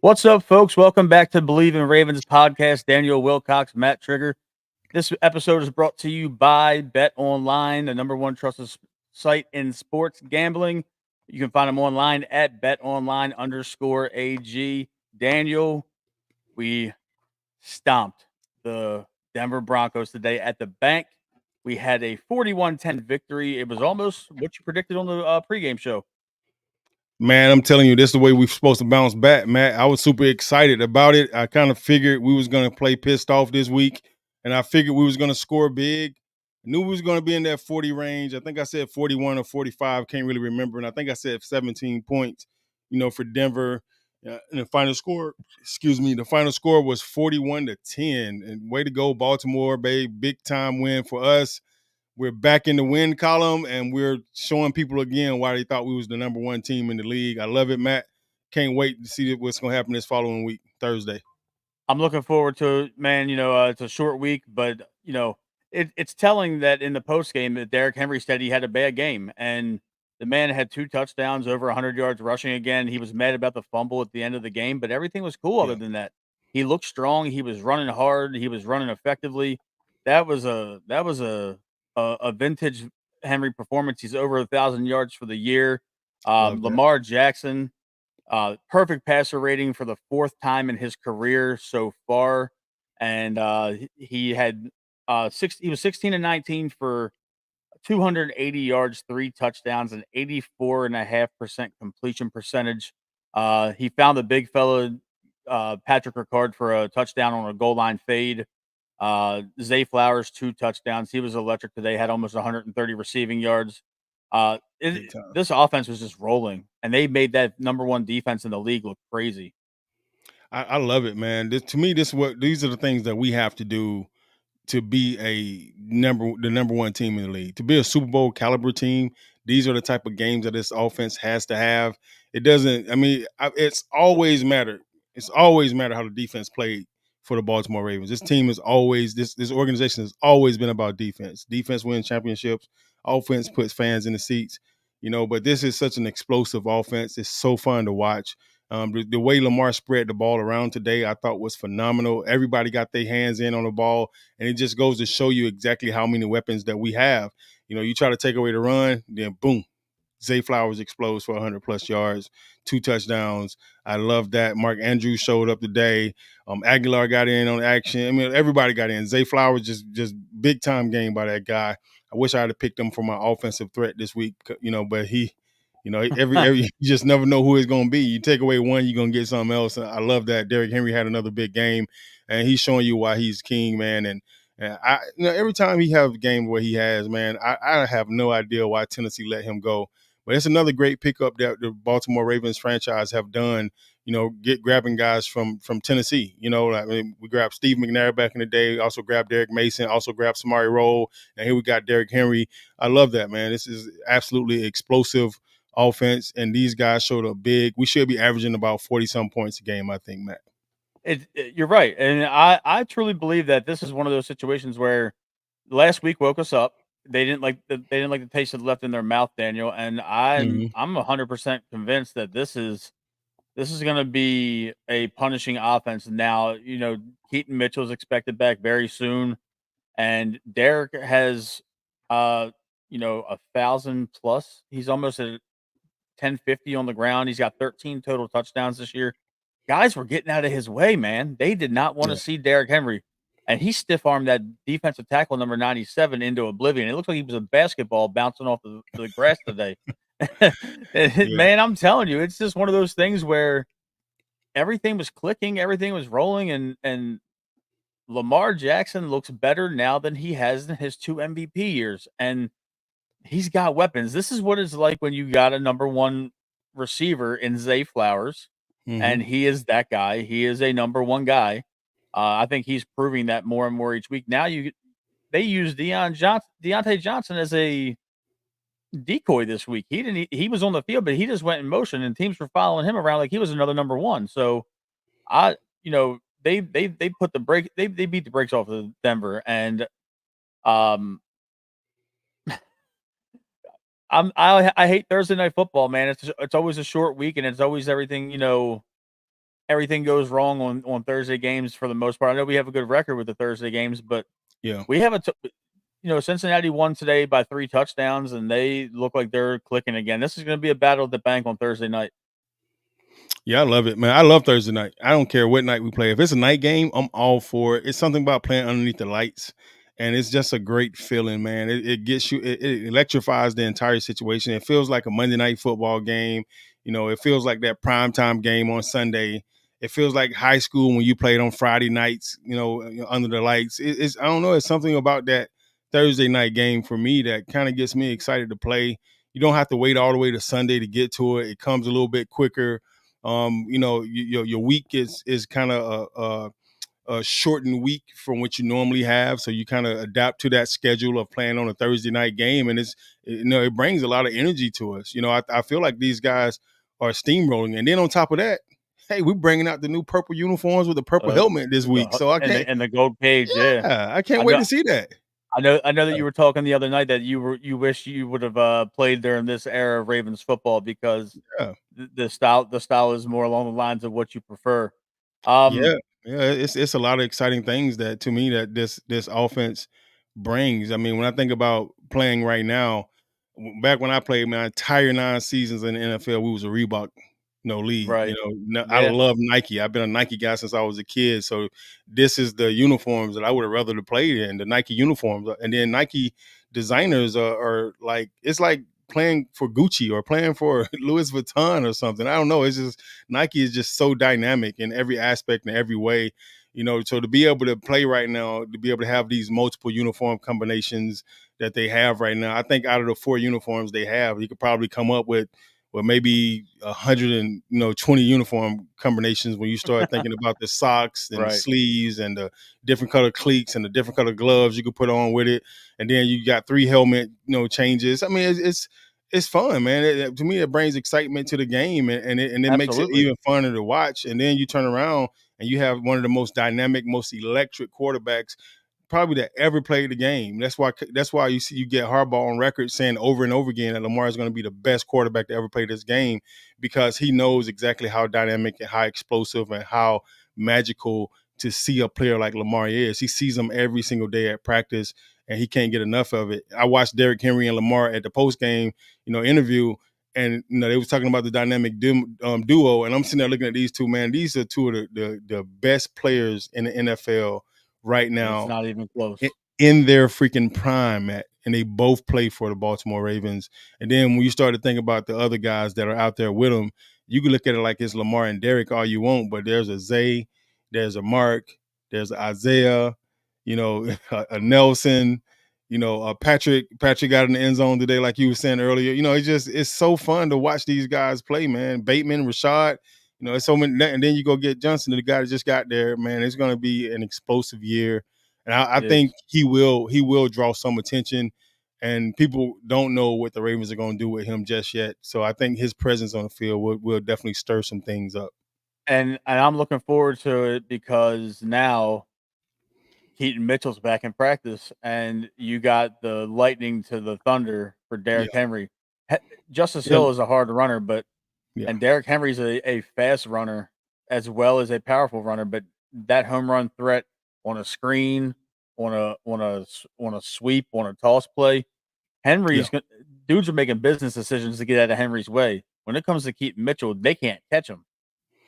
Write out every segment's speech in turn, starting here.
What's up, folks? Welcome back to Believe in Ravens podcast. Daniel Wilcox, Matt Trigger. This episode is brought to you by Bet Online, the number one trusted site in sports gambling. You can find them online at betonline_AG. Daniel, we stomped the Denver Broncos today at the bank. We had a 41-10 victory. It was almost what you predicted on the pregame show. Man, I'm telling you, this is the way we're supposed to bounce back, Matt. I was super excited about it. I kind of figured we was going to play pissed off this week, and I figured we was going to score big. I knew we was going to be in that 40 range. I think I said 41 or 45. Can't really remember. And I think I said 17 points, for Denver. And the final score, the final score was 41-10. And way to go, Baltimore, babe. Big time win for us. We're back in the win column, and we're showing people again why they thought we was the number one team in the league. I love it, Matt. Can't wait to see what's going to happen this following week, Thursday. I'm looking forward to it, man. It's a short week, but it's telling that in the post game that Derrick Henry said he had a bad game, and the man had 2 touchdowns, over 100 yards rushing again. He was mad about the fumble at the end of the game, but everything was cool other than that. He looked strong. He was running hard. He was running effectively. That was a vintage Henry performance. He's over 1,000 yards for the year. Lamar Jackson. Perfect passer rating for the 4th time in his career so far, and he had he was 16-19 for 280 yards, 3 touchdowns, and 84.5% completion percentage. He found the big fella, Patrick Ricard, for a touchdown on a goal line fade. Zay Flowers, 2 touchdowns. He was electric today. Had almost 130 receiving yards. This offense was just rolling, and they made that number one defense in the league look crazy. I love it, man. These are the things that we have to do to be the number one team in the league, to be a Super Bowl caliber team. These are the type of games that this offense has to have. It doesn't. I mean, it's always mattered. It's always mattered how the defense played for the Baltimore Ravens. This team is always this organization has always been about defense. Defense wins championships. Offense puts fans in the seats. But this is such an explosive offense. It's so fun to watch. The way Lamar spread the ball around today, I thought was phenomenal. Everybody got their hands in on the ball, and it just goes to show you exactly how many weapons that we have. You try to take away the run, then boom, Zay Flowers explodes for 100+ yards, 2 touchdowns. I love that. Mark Andrews showed up today. Aguilar got in on action. I mean, everybody got in. Zay Flowers just big time game by that guy. I wish I had picked him for my offensive threat this week, but he. Every you just never know who it's going to be. You take away one, you're going to get something else. I love that. Derrick Henry had another big game, and he's showing you why he's king, man. And I, every time he has a game where he has, man, I have no idea why Tennessee let him go. But it's another great pickup that the Baltimore Ravens franchise have done. Grabbing guys from Tennessee. We grabbed Steve McNair back in the day. Also grabbed Derek Mason. Also grabbed Samari Rolle. And here we got Derrick Henry. I love that, man. This is absolutely explosive offense, and these guys showed up big. We should be averaging about 40-some points a game, I think, Matt. You're right, and I truly believe that this is one of those situations where last week woke us up. They didn't like the taste of left in their mouth, Daniel, and I'm 100% convinced that this is going to be a punishing offense. Now, Keaton Mitchell's expected back very soon, and Derek has 1,000 plus. He's almost at 1050 on the ground. He's got 13 total touchdowns this year. Guys were getting out of his way, man. They did not want to see Derrick Henry. And he stiff-armed that defensive tackle number 97 into oblivion. It looked like he was a basketball bouncing off the grass today. Man, I'm telling you, it's just one of those things where everything was clicking, everything was rolling, and Lamar Jackson looks better now than he has in his 2 MVP years. And he's got weapons. This is what it's like when you got a number one receiver in Zay Flowers, and he is that guy. He is a number one guy. I think he's proving that more and more each week. Now they use Deontay Johnson as a decoy this week. He was on the field, but he just went in motion, and teams were following him around like he was another number one. So they put the break. They beat the brakes off of Denver, and I hate Thursday night football, man. It's always a short week, and it's always everything, everything goes wrong on Thursday games for the most part. I know we have a good record with the Thursday games, but Yeah. we have Cincinnati won today by 3 touchdowns, and they look like they're clicking again. This is gonna be a battle at the bank on Thursday night. Yeah, I love it, man. I love Thursday night. I don't care what night we play. If it's a night game, I'm all for it. It's something about playing underneath the lights, and it's just a great feeling, man. It gets you, it electrifies the entire situation. It feels like a Monday night football game. It feels like that primetime game on Sunday. It feels like high school when you played on Friday nights, under the lights. It's I don't know. It's something about that Thursday night game for me that kind of gets me excited to play. You don't have to wait all the way to Sunday to get to it. It comes a little bit quicker. Your week is kind of a shortened week from what you normally have, so you kind of adapt to that schedule of playing on a Thursday night game, and it brings a lot of energy to us. I feel like these guys are steamrolling, and then on top of that, hey, we're bringing out the new purple uniforms with the purple Uh, helmet this week, so I can't. and the gold page, yeah. Yeah, I can't I wait know to see that. I know that you were talking the other night that you wish you would have, played during this era of Ravens football because Yeah. the style is more along the lines of what you prefer. Yeah, Um, yeah, it's a lot of exciting things that to me that this offense brings. I mean, when I think about playing right now, back when I played my entire 9 seasons in the NFL, we was a Reebok league. right. I Yeah, love Nike. I've been a Nike guy since I was a kid. So this is the uniforms that I would have rather to played in, the Nike uniforms. And then Nike designers are like it's like playing for Gucci or playing for Louis Vuitton or something. I don't know. It's just Nike is just so dynamic in every aspect and every way. So to be able to play right now, to be able to have these multiple uniform combinations that they have right now, I think out of the 4 uniforms they have, you could probably come up with maybe 120 uniform combinations when you start thinking about the socks and the right. sleeves and the different color cleats and the different color gloves you could put on with it, and then you got 3 helmet changes. I mean, it's fun, man. To me, it brings excitement to the game, and it makes it Absolutely. even funner to watch. And then you turn around and you have one of the most dynamic, most electric quarterbacks probably that ever played the game. That's why you get Harbaugh on record saying over and over again that Lamar is going to be the best quarterback to ever play this game because he knows exactly how dynamic and how explosive and how magical to see a player like Lamar is. He sees them every single day at practice and he can't get enough of it. I watched Derrick Henry and Lamar at the post game, interview, and they was talking about the dynamic duo, and I'm sitting there looking at these two, man. These are two of the best players in the NFL right It's now not even close. in their freaking prime, Matt, and they both play for the Baltimore Ravens. And then when you start to think about the other guys that are out there with them, you can look at it like it's Lamar and Derrick all you want, but there's a Zay, there's a Mark, there's a Isaiah, a Nelson, Patrick got in the end zone today, like you were saying earlier. It's so fun to watch these guys play, man. Bateman, Rashad, it's so many, and then you go get Johnson, the guy that just got there, man. It's going to be an explosive year, and I It is. think he will draw some attention, and people don't know what the Ravens are going to do with him just yet. So I think his presence on the field will definitely stir some things up. And I'm looking forward to it because now Keaton Mitchell's back in practice, and you got the lightning to the thunder for Yeah, Derrick Henry. He Justice yeah, Hill is a hard runner, but yeah, and Derrick Henry's a fast runner as well as a powerful runner, but that home run threat on a screen, on a sweep, on a toss play, yeah. Henry's go dudes are making business decisions to get out of Henry's way. When it comes to Keaton Mitchell, they can't catch him.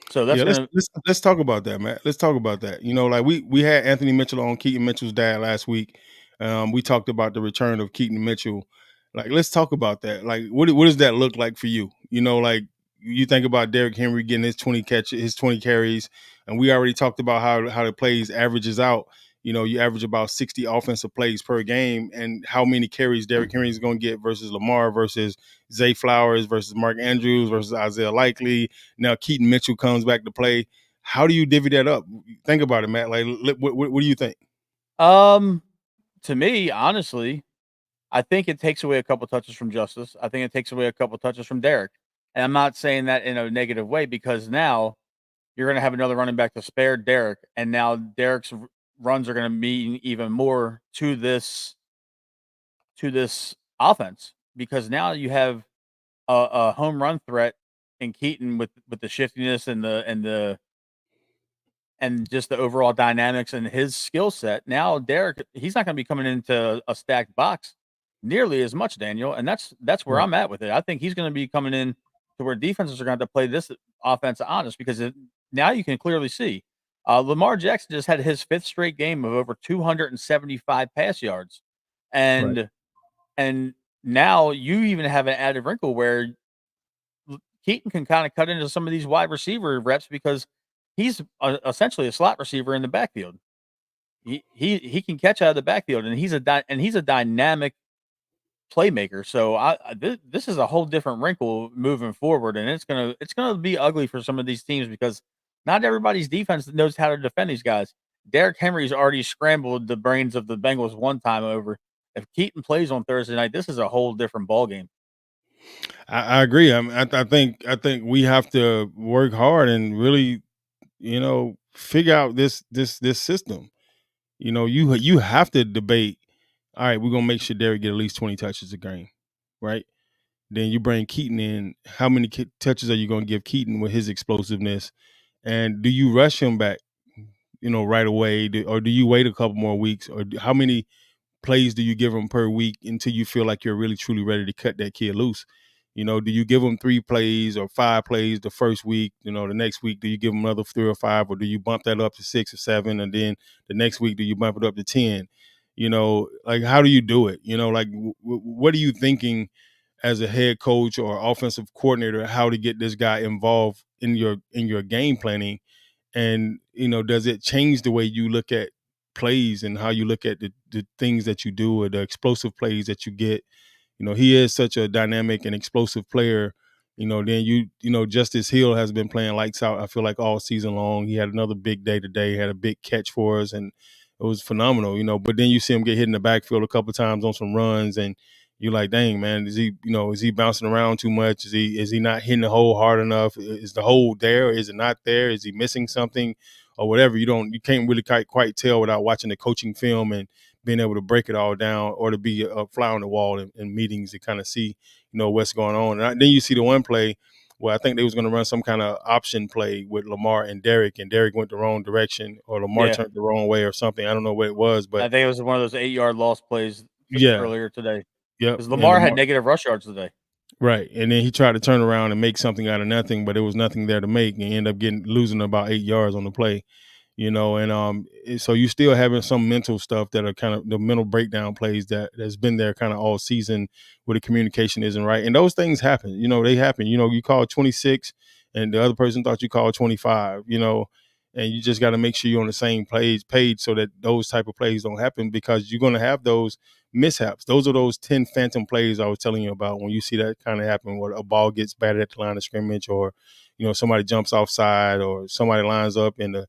So that's Yeah, let's gonna let's let's talk about that, man. Let's talk about that. Like we had Anthony Mitchell on, Keaton Mitchell's dad, last week. We talked about the return of Keaton Mitchell. Like, let's talk about that. Like, what does that look like for you? Like you think about Derrick Henry getting his 20 carries, and we already talked about how the plays averages out. You average about 60 offensive plays per game, and how many carries Derrick Henry is going to get versus Lamar, versus Zay Flowers, versus Mark Andrews, versus Isaiah Likely. Now Keaton Mitchell comes back to play. How do you divvy that up? Think about it, Matt. Like, what do you think? um, to me, honestly, I think it takes away a couple touches from Justice. I think it takes away a couple touches from Derek. And I'm not saying that in a negative way because now you're going to have another running back to spare Derek. And now Derek's runs are going to mean even more to this offense because now you have a home run threat in Keaton with the shiftiness and the and just the overall dynamics and his skill set. Now Derek, he's not going to be coming into a stacked box nearly as much, Daniel, and that's where Right. I'm at with it. I think he's going to be coming in to where defenses are going to have to play this offense honest because now you can clearly see Lamar Jackson just had his 5th straight game of over 275 pass yards, Right. and now you even have an added wrinkle where Keaton can kind of cut into some of these wide receiver reps because he's essentially a slot receiver in the backfield. He can catch out of the backfield, and he's a dynamic playmaker. So this is a whole different wrinkle moving forward, and it's gonna be ugly for some of these teams because not everybody's defense knows how to defend these guys. Derrick Henry's already scrambled the brains of the Bengals one time over. If Keaton plays on Thursday night, this is a whole different ball game. I agree. I think we have to work hard and really, figure out this system. You have to debate. All right, we're gonna make sure Derek get at least 20 touches a game, right? Then you bring Keaton in. How many touches are you gonna give Keaton with his explosiveness? And do you rush him back, right away, or do you wait a couple more weeks, or how many plays do you give him per week until you feel like you're really truly ready to cut that kid loose? Do you give him 3 plays or 5 plays the first week? The next week, do you give him another 3 or 5, or do you bump that up to 6 or 7? And then the next week, do you bump it up to 10? Like, how do you do it? Like, what are you thinking as a head coach or offensive coordinator, how to get this guy involved in your game planning? And does it change the way you look at plays and how you look at the things that you do, or the explosive plays that you get? He is such a dynamic and explosive player. Then Justice Hill has been playing lights out, I feel like, all season long. He had another big day today, had a big catch for us, and it was phenomenal. But then you see him get hit in the backfield a couple of times on some runs, and you're like, dang, man, is he bouncing around too much? Is he not hitting the hole hard enough? Is the hole there? Is it not there? Is he missing something or whatever? You can't really quite tell without watching the coaching film and being able to break it all down, or to be a fly on the wall in meetings to kind of see, what's going on. Then you see the one play where I think they was going to run some kind of option play with Lamar and Derek went the wrong direction, or Lamar Yeah, turned the wrong way or something. I don't know what it was, I but think it was one of those 8-yard loss plays yeah, earlier today yep. because And Lamar had Lamar, negative rush yards today. right. And then he tried to turn around and make something out of nothing, but there was nothing there to make, and he ended up losing about 8 yards on the play. And so you still having some mental stuff that are kind of the mental breakdown plays that's been there kind of all season, where the communication isn't right, and those things happen. They happen. You call 26 and the other person thought you called 25. And you just got to make sure you're on the same page so that those type of plays don't happen, because you're going to have those mishaps. Those are those 10 phantom plays I was telling you about, when you see that kind of happen, where a ball gets batted at the line of scrimmage, or somebody jumps offside, or somebody lines up in the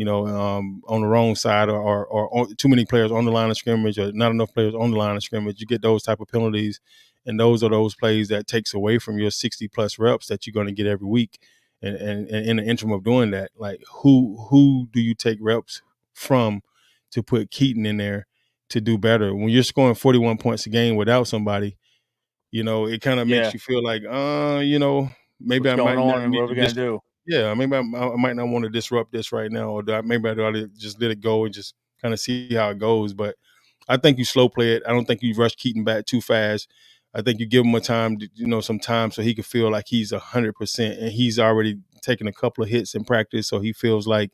on the wrong side, or too many players on the line of scrimmage, or not enough players on the line of scrimmage. You get those type of penalties, and those are those plays that takes away from your 60 plus reps that you're going to get every week. And in the interim of doing that, like, who do you take reps from to put Keaton in there to do better? When you're scoring 41 points a game without somebody, it kind of makes Yeah, you feel like, maybe what's I going might not on and need what are we to gonna do? yeah, maybe I might not want to disrupt this right now, or maybe I ought to just let it go and just kind of see how it goes. But I think you slow play it. I don't think you rush Keaton back too fast. I think you give him some time so he can feel like he's 100%, and he's already taken a couple of hits in practice, so he feels like,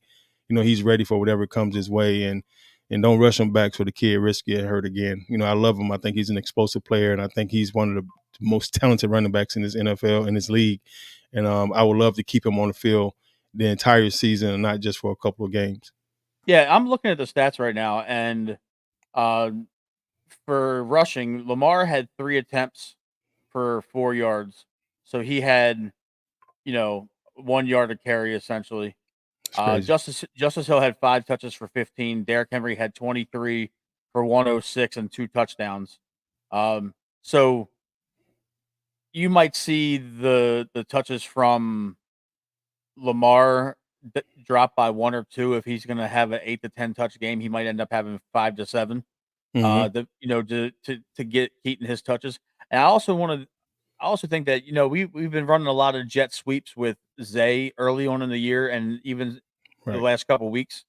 he's ready for whatever comes his way, and don't rush him back so the kid risks getting hurt again. I love him. I think he's an explosive player, and I think he's one of the most talented running backs in this NFL, in this league. And I would love to keep him on the field the entire season, and not just for a couple of games. Yeah, I'm looking at the stats right now, and uh, for rushing, Lamar had 3 attempts for 4 yards, so he had 1 yard to carry essentially. It's crazy. Justice Hill had 5 touches for 15. Derrick Henry had 23 for 106 and 2 touchdowns. So you might see the touches from Lamar drop by 1 or 2. If he's going to have an 8 to 10 touch game, he might end up having 5 to 7. Hmm. To get Keaton his touches. And I also think that we've been running a lot of jet sweeps with Zay early on in the year, and even the Right. last couple weeks.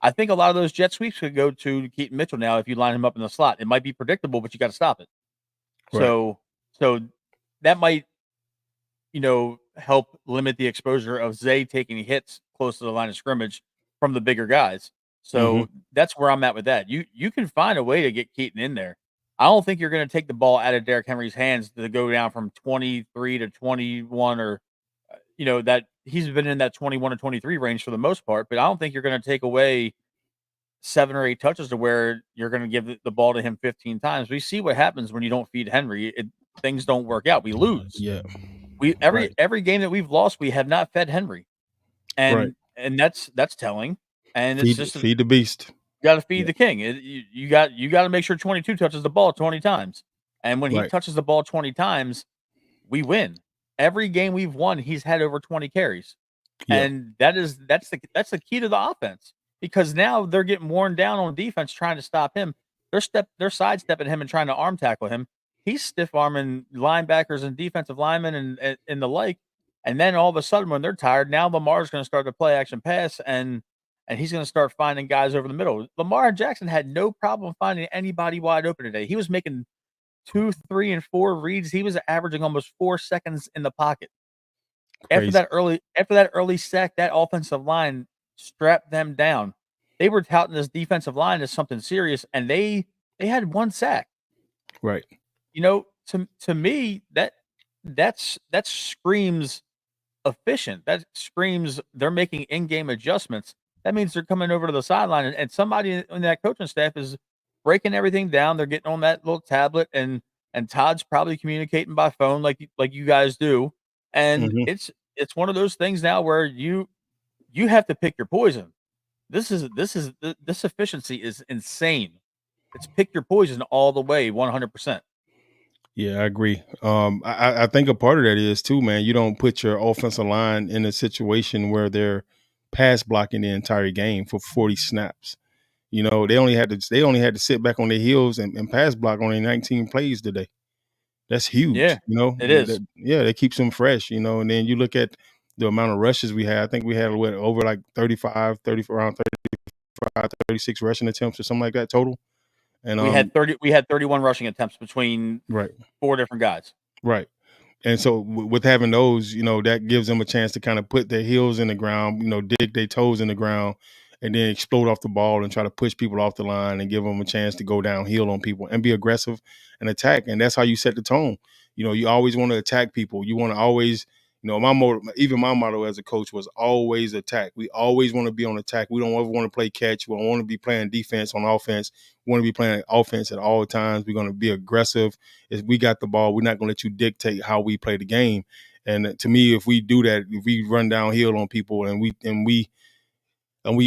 I think a lot of those jet sweeps could go to Keaton Mitchell now if you line him up in the slot. It might be predictable, but you got to stop it. Right. So that might, help limit the exposure of Zay taking hits close to the line of scrimmage from the bigger guys. Mm-hmm. So that's where I'm at with that. You can find a way to get Keaton in there. I don't think you're going to take the ball out of Derrick Henry's hands to go down from 23 to 21 or that he's been in that 21 to 23 range for the most part, but I don't think you're going to take away 7 or 8 touches to where you're going to give the ball to him 15 times. We see what happens when you don't feed Henry. Things don't work out. We lose. Yeah. We Right. every game that we've lost, we have not fed Henry, Right. and that's telling. And it's Feed just feed the beast. got to feed Yeah. the king. You got to make sure 22 touches the ball 20 times, and when he Right. touches the ball 20 times, we win. Every game we've won, he's had over 20 carries. Yeah. And that's the key to the offense because now they're getting worn down on defense trying to stop him. They're sidestepping him and trying to arm tackle him. He's stiff arming linebackers and defensive linemen and the like. And then all of a sudden, when they're tired, now Lamar's going to start to play action pass and he's going to start finding guys over the middle. Lamar Jackson had no problem finding anybody wide open today. He was making 2, 3, and 4 reads. He was averaging almost 4 seconds in the pocket. After Crazy. that early sack, that offensive line strapped them down. They were touting this defensive line as something serious, and they had 1 sack. Right. To me, that screams efficient. That screams they're making in-game adjustments. That means they're coming over to the sideline, and somebody in that coaching staff is breaking everything down. They're getting on that little tablet, and Todd's probably communicating by phone like you guys do. And Mm-hmm. it's one of those things now where you have to pick your poison. This efficiency is insane. It's pick your poison all the way, 100%. Yeah, I agree. I think a part of that is too, man. You don't put your offensive line in a situation where they're pass blocking the entire game for 40 snaps. They only had to sit back on their heels and pass block on their 19 plays today. That's huge. Yeah, it is. Yeah, that keeps them fresh. And then you look at the amount of rushes we had. I think we had over like around 35, 36 rushing attempts or something like that total. And We had 31 rushing attempts between right, 4 different guys. right. And so with having those, that gives them a chance to kind of put their heels in the ground, dig their toes in the ground, and then explode off the ball and try to push people off the line and give them a chance to go downhill on people and be aggressive and attack. And that's how you set the tone. You always want to attack people. You want to always, my motto as a coach was always attack. We always want to be on attack. We don't ever want to play catch. We don't want to be playing defense on offense. We want to be playing offense at all times. We're going to be aggressive. If we got the ball, we're not going to let you dictate how we play the game. And to me, if we do that, if we run downhill on people and we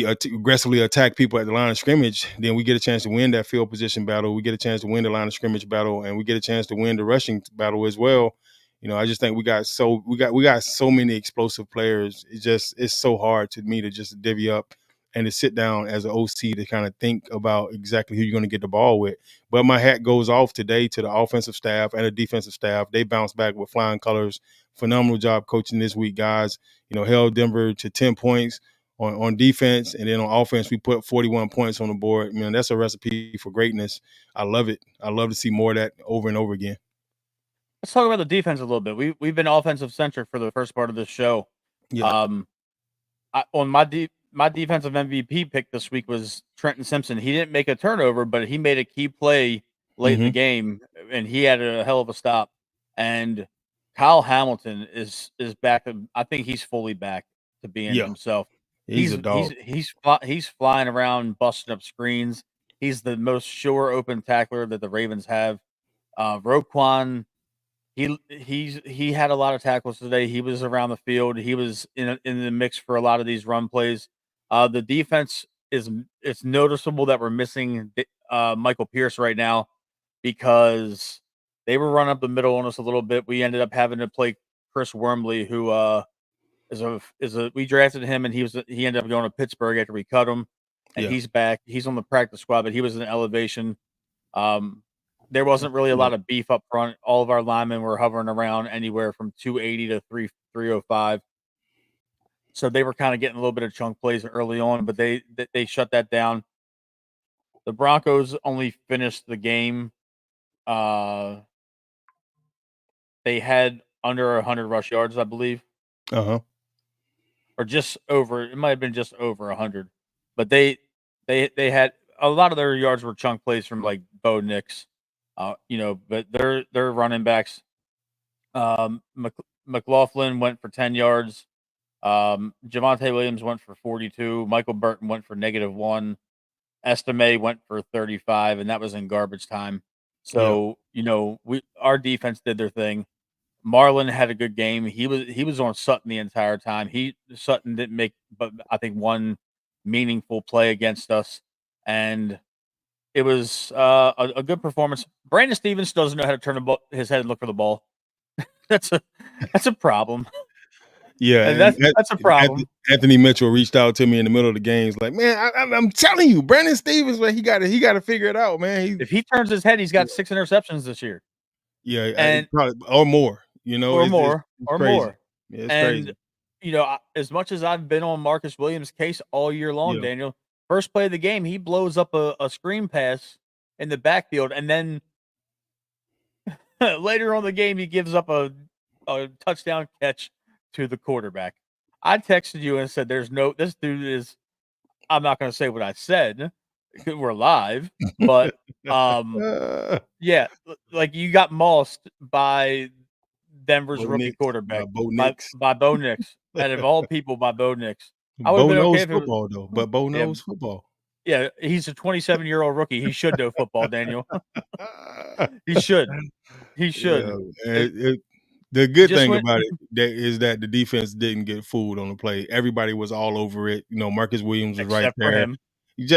aggressively attack people at the line of scrimmage, then we get a chance to win that field position battle. We get a chance to win the line of scrimmage battle, and we get a chance to win the rushing battle as well. I just think we got so many explosive players. It's so hard to me to just divvy up and to sit down as an OC to kind of think about exactly who you're going to get the ball with. But my hat goes off today to the offensive staff and the defensive staff. They bounced back with flying colors. Phenomenal job coaching this week, guys. Held Denver to 10 points on defense, and then on offense, we put 41 points on the board. Man, that's a recipe for greatness. I love it. I love to see more of that over and over again. Let's talk about the defense a little bit. We've been offensive centric for the first part of this show. Yeah. On my defensive MVP pick this week was Trenton Simpson. He didn't make a turnover, but he made a key play late in the game, and he had a hell of a stop. And Kyle Hamilton is back. I think he's fully back to being himself. He's a dog. He's flying around, busting up screens. He's the most sure open tackler that the Ravens have. Roquan, he had a lot of tackles today. He was around the field. He was in the mix for a lot of these run plays. The defense it's noticeable that we're missing Michael Pierce right now because they were running up the middle on us a little bit. We ended up having to play Chris Wormley, who we drafted him and he ended up going to Pittsburgh after we cut him, and he's back. He's on the practice squad, but he was in elevation. There wasn't really a lot of beef up front. All of our linemen were hovering around anywhere from 280 to 305. So they were kind of getting a little bit of chunk plays early on, but they shut that down. The Broncos only finished the game. They had under 100 rush yards, I believe, Uh-huh. or just over. It might have been just over 100, but they had a lot of their yards were chunk plays from like Bo Nix, But their running backs, McLaughlin went for 10 yards. Javonte Williams went for 42. Michael Burton went for -1. Estime went for 35, and that was in garbage time. Yeah. So, our defense did their thing. Marlon had a good game. He was on Sutton the entire time. Sutton didn't make but I think one meaningful play against us, and it was a good performance. Brandon Stevens doesn't know how to turn his head and look for the ball. That's a problem. Yeah, And and that's a problem. Anthony Mitchell reached out to me in the middle of the games, like, man, I'm telling you, Brandon Stevens, man, he got to figure it out, man. If he turns his head, he's got 6 interceptions this year. And Probably or more. or It's more, or crazy. more. Yeah, it's And crazy. as much as I've been on Marcus Williams' case all year long, Yeah, Daniel, first play of the game, he blows up a screen pass in the backfield, and then later on in the game, he gives up a touchdown catch to the quarterback. I texted you and said, "This dude is." I'm not going to say what I said. We're live, but yeah, like you got mossed by Denver's Bo rookie Nix, quarterback Bo by Nix. Bo Nix, and of all people, by Bo Nix. I would have Bo been okay knows if it was. football though, but Bo Yeah, knows football. yeah, he's a 27-year-old rookie. He should know football, Daniel. He should. He Yeah, should. It and the good just thing went about it is that the defense didn't get fooled on the play. Everybody was all over it. Marcus Williams was right except for there. him,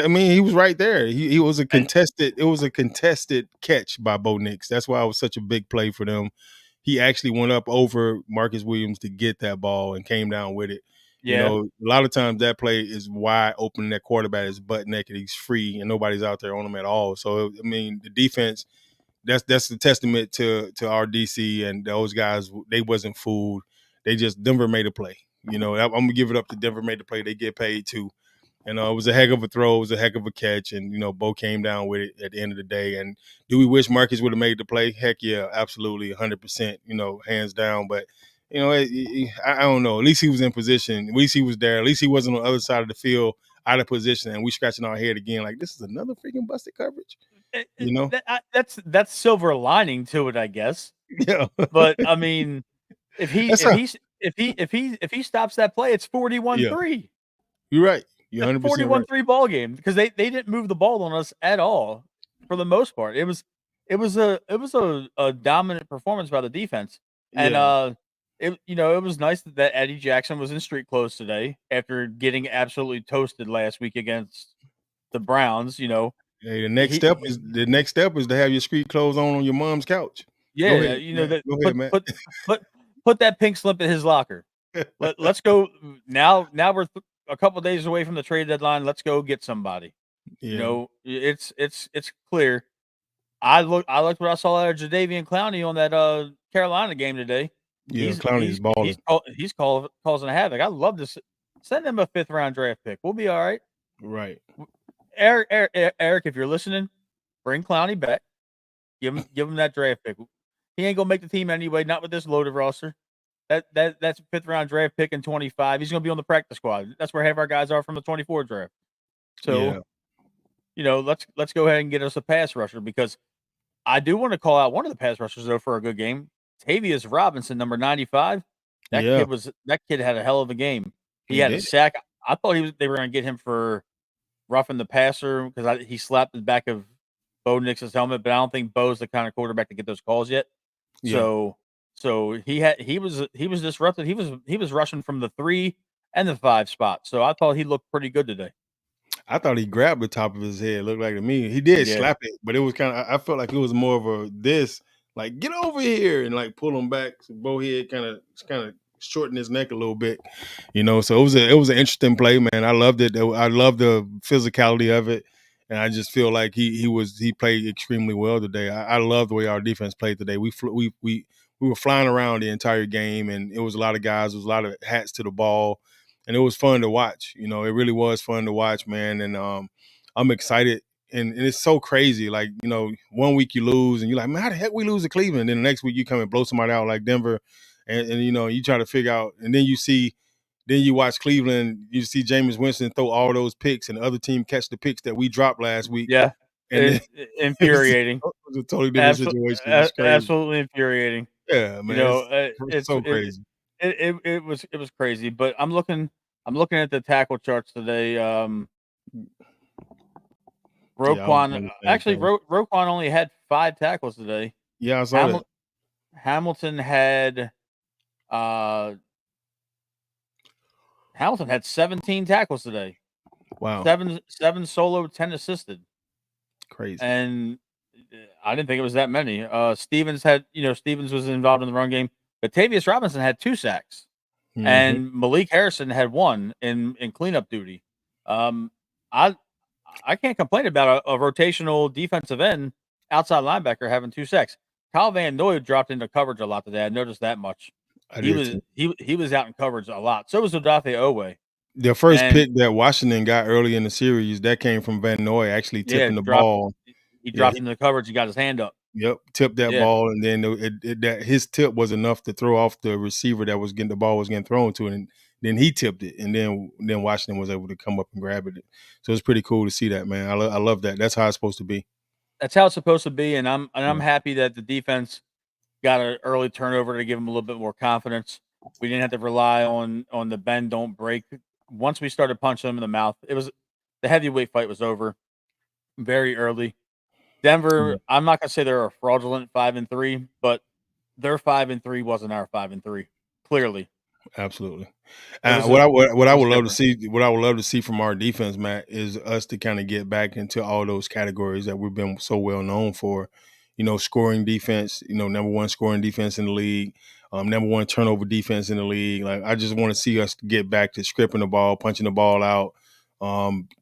I mean, he was right there. He was a and contested. It was a contested catch by Bo Nix. That's why it was such a big play for them. He actually went up over Marcus Williams to get that ball and came down with it. yeah, A lot of times that play is wide open. And that quarterback is butt naked. He's free, and nobody's out there on him at all. So I mean, the defense. That's the testament to our DC and those guys. They wasn't fooled. They just Denver made a play. I'm gonna give it up to Denver made the play. They get paid too. It was a heck of a throw. It was a heck of a catch. And, Bo came down with it at the end of the day. And do we wish Marcus would have made the play? Heck yeah, absolutely, 100%, hands down. But, I don't know. At least he was in position. At least he was there. At least he wasn't on the other side of the field out of position. And we scratching our head again like, this is another freaking busted coverage, that's silver lining to it, I guess. Yeah. But I mean, if he That's if he's if he stops that play, it's yeah, 41-3. you're right. You're That's 100% right. 41-3 ball game because they didn't move the ball on us at all for the most part. It was a dominant performance by the defense. And Yeah. it was nice that Eddie Jackson was in street clothes today after getting absolutely toasted last week against the Browns. Hey, He the next step is to have your street clothes on your mom's couch. Go Yeah, ahead, Matt. that Go ahead, Matt. put that pink slip in his locker. Let's go now. Now we're a couple days away from the trade deadline. Let's go get somebody. Yeah. It's clear. I liked what I saw out of Jadeveon Clowney on that Carolina game today. Yeah, Clowney is balling. He's causing havoc. I love this. Send him a 5th round draft pick. We'll be all right. Right. Eric, if you're listening, bring Clowney back. Give him that draft pick. He ain't gonna make the team anyway, not with this loaded roster. That's a 5th round draft pick in 25. He's gonna be on the practice squad. That's where half our guys are from the 24 draft. So, Yeah. Let's go ahead and get us a pass rusher because I do want to call out one of the pass rushers though for a good game. Tavius Robinson, number 95. Yeah. That kid had a hell of a game. He He had a did. sack. I thought they were gonna get him for roughing the passer because he slapped the back of Bo Nix's helmet, but I don't think Bo's the kind of quarterback to get those calls yet. Yeah. So he was disrupted. He was rushing from the 3 and the 5 spot. So I thought he looked pretty good today. I thought he grabbed the top of his head. Looked like to me. He did Yeah. slap it, but it was kind of. I felt like it was more of a like get over here and like pull him back. So Bohead kind of shortened his neck a little bit, So it was an interesting play, man. I loved it. I love the physicality of it, and I just feel like he played extremely well today. I love the way our defense played today. We were flying around the entire game, and it was a lot of guys. There was a lot of hats to the ball. and it was fun to watch. You know, it really was fun to watch, man. And I'm excited. And it's so crazy. Like, you know, one week you lose and you're like, man, how the heck we lose to Cleveland? Then the next week you come and blow somebody out like Denver. And you know, you try to figure out, and then you watch Cleveland, you see Jameis Winston throw all those picks and the other team catch the picks that we dropped last week. Yeah, And then it infuriating. was a totally different situation. It's crazy. Absolutely infuriating. Yeah, You man. know, It's so crazy. it was crazy, but I'm looking at the tackle charts today. Yeah, I was Roquan doing the same actually thing. Roquan only had 5 tackles today. Yeah, I saw that. Hamil Hamilton had uh Hamilton had 17 tackles today. Wow. 7 solo, 10 assisted. Crazy. And I didn't think it was that many. Stevens was involved in the run game. Batavius Robinson had 2 sacks, Hmm. and Malik Harrison had 1 in cleanup duty. Um, I I can't complain about a rotational defensive end outside linebacker having 2 sacks. Kyle Van Noy dropped into coverage a lot today. I noticed that much. I did too. He was out in coverage a lot. So was Odafe Owe. The first And pick that Washington got early in the series, that came from Van Noy actually yeah, tipping the dropped ball. he Yeah, dropped into the coverage. He got his hand up. yep, tipped that Yeah. ball, and then that his tip was enough to throw off the receiver that was getting the ball was getting thrown to, and then he tipped it, and then Washington was able to come up and grab it. So it's pretty cool to see that, man. I love that. That's how it's supposed to be. That's how it's supposed to be, and I'm Yeah. happy that the defense got an early turnover to give them a little bit more confidence. We didn't have to rely on the bend don't break. Once we started punching them in the mouth, it was the heavyweight fight was over very early. Yeah, Denver, I'm not gonna say they're a fraudulent 5-3, but their 5-3 wasn't our 5-3. Clearly, absolutely. it was What a what it I was would love to different. see, what I would love to see from our defense, Matt, is us to kind of get back into all those categories that we've been so well known for. You know, scoring defense. You know, number one scoring defense in the league. Number one turnover defense in the league. Like, I just want to see us get back to scripting the ball, punching the ball out,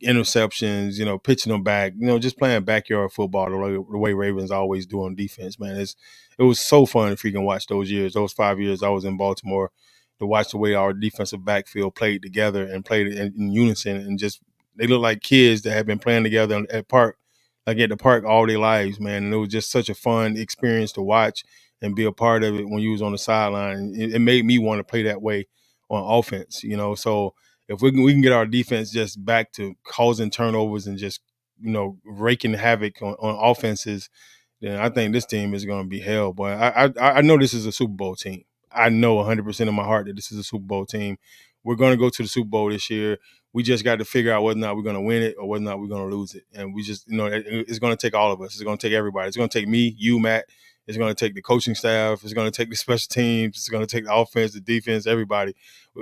interceptions. You know, pitching them back. You know, just playing backyard football the way Ravens always do on defense. Man, it was so fun if you can watch those years. Those 5 years I was in Baltimore, to watch the way our defensive backfield played together and played in unison, and just they look like kids that have been playing together at the park all their lives, man. And it was just such a fun experience to watch and be a part of it when you was on the sideline. It made me want to play that way on offense, you know. So if we can get our defense just back to causing turnovers and just, you know, raking havoc on offenses, then I think this team is going to be hell. Boy, I know this is a Super Bowl team. I know 100% of my heart that this is a Super Bowl team. We're going to go to the Super Bowl this year. We just got to figure out whether or not we're going to win it or whether or not we're going to lose it. And we just, you know, it's going to take all of us. It's going to take everybody. It's going to take me, you, Matt. It's going to take the coaching staff. It's going to take the special teams. It's going to take the offense, the defense, everybody.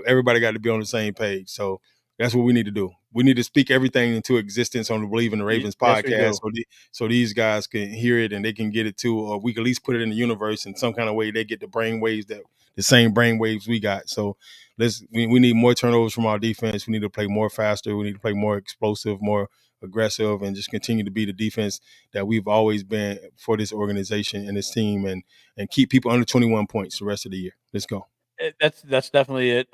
Everybody got to be on the same page. So that's what we need to do. We need to speak everything into existence on the Believe in the Ravens Yes, we podcast, do. so these guys can hear it and they can get it too, or we can at least put it in the universe in some kind of way. They get the brain waves, that the same brain waves we got. So we need more turnovers from our defense. We need to play more faster. We need to play more explosive, more aggressive, and just continue to be the defense that we've always been for this organization and this team, and keep people under 21 points the rest of the year. Let's go. That's definitely it.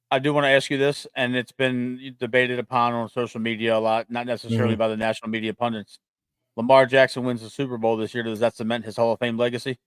I do want to ask you this, and it's been debated upon on social media a lot, not necessarily Mhm. by the national media pundits. Lamar Jackson wins the Super Bowl this year. Does that cement his Hall of Fame legacy?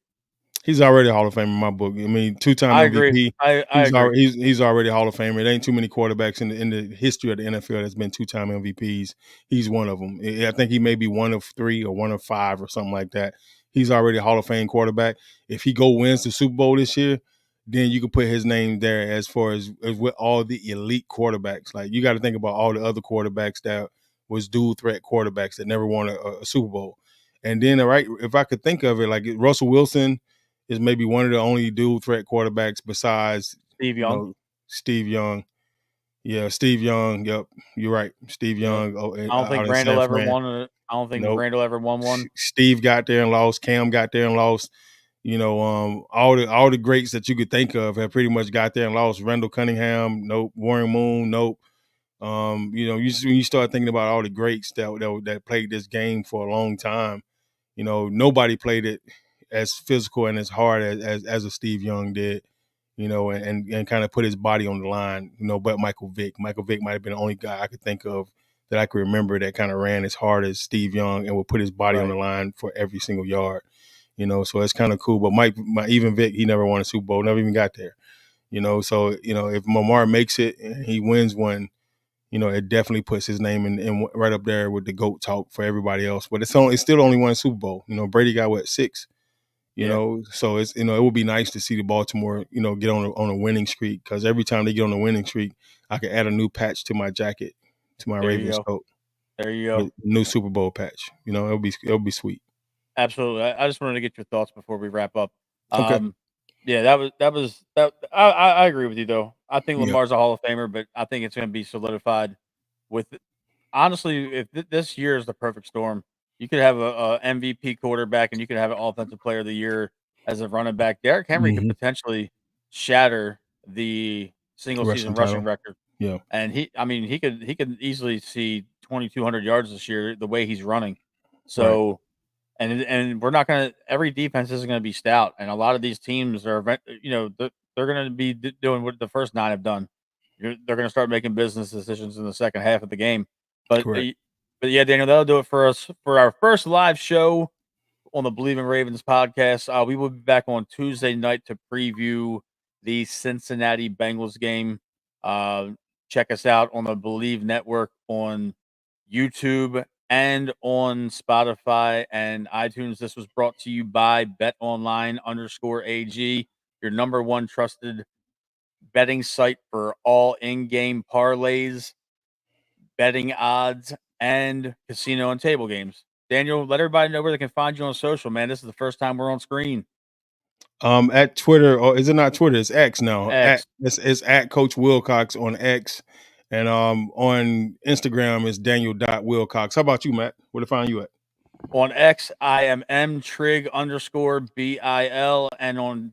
He's already a Hall of Famer in my book. I mean, two-time I agree. MVP. I agree. He's already a Hall of Famer. There ain't too many quarterbacks in the history of the NFL that's been two-time MVPs. He's one of them. I think he may be one of three or one of five or something like that. He's already a Hall of Fame quarterback. If he wins the Super Bowl this year, then you can put his name there as far as with all the elite quarterbacks. Like, you got to think about all the other quarterbacks that was dual threat quarterbacks that never won a Super Bowl. And then, all right, if I could think of it, like Russell Wilson is maybe one of the only dual threat quarterbacks besides, Steve you Young. know, Steve Young. Yeah, Steve Young. Yep, you're right. Steve Yep. Young I don't out think in San Randall ever Fran. won a. I don't think Nope. Randall ever won one. Steve got there and lost. Cam got there and lost. You know, all the greats that you could think of have pretty much got there and lost. Randall Cunningham, nope. Warren Moon, nope. You know, when you start thinking about all the greats that played this game for a long time, you know, nobody played it as physical and as hard as a Steve Young did. and kind of put his body on the line, but Michael Vick might have been the only guy I could think of that I could remember that kind of ran as hard as Steve Young and would put his body on the line for every single yard. So it's kind of cool. But even Vic, he never won a Super Bowl, never even got there. So if Lamar makes it and he wins one, it definitely puts his name in right up there with the GOAT talk for everybody else. But it's still only one Super Bowl. Brady got 6. So it's it would be nice to see the Baltimore get on a winning streak, because every time they get on a winning streak, I can add a new patch to my jacket, to my Ravens coat. There you go. New Super Bowl patch. It'll be sweet. Absolutely. I just wanted to get your thoughts before we wrap up. Okay. Yeah, that was. I agree with you though. I think Yeah. Lamar's a Hall of Famer, but I think it's going to be solidified with. Honestly, if this year is the perfect storm, you could have a MVP quarterback and you could have an Offensive Player of the Year as a running back. Derrick Henry could potentially shatter the single season rushing record. Yeah. And he could easily see 2,200 yards this year the way he's running. So. Right. And we're not going to. Every defense isn't going to be stout, and a lot of these teams are, they're going to be doing what the first 9 have done. They're going to start making business decisions in the second half of the game. But yeah, Daniel, that'll do it for us for our first live show on the Believe in Ravens podcast. We will be back on Tuesday night to preview the Cincinnati Bengals game. Check us out on the Believe Network on YouTube and on Spotify and iTunes. This was brought to you by BetOnline_AG, your number one trusted betting site for all in-game parlays, betting odds, and casino and table games. Daniel, let everybody know where they can find you on social, man. This is the first time we're on screen. At Twitter, or is it not Twitter? It's X now. X. It's at Coach Wilcox on X. And on Instagram is Daniel.Wilcox. How about you, Matt? Where to find you at? On X, I am mtrig_BIL. And on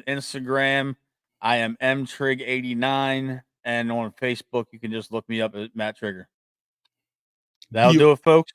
Instagram, I am mtrig89. And on Facebook, you can just look me up at Matt Trigger. That'll do it, folks.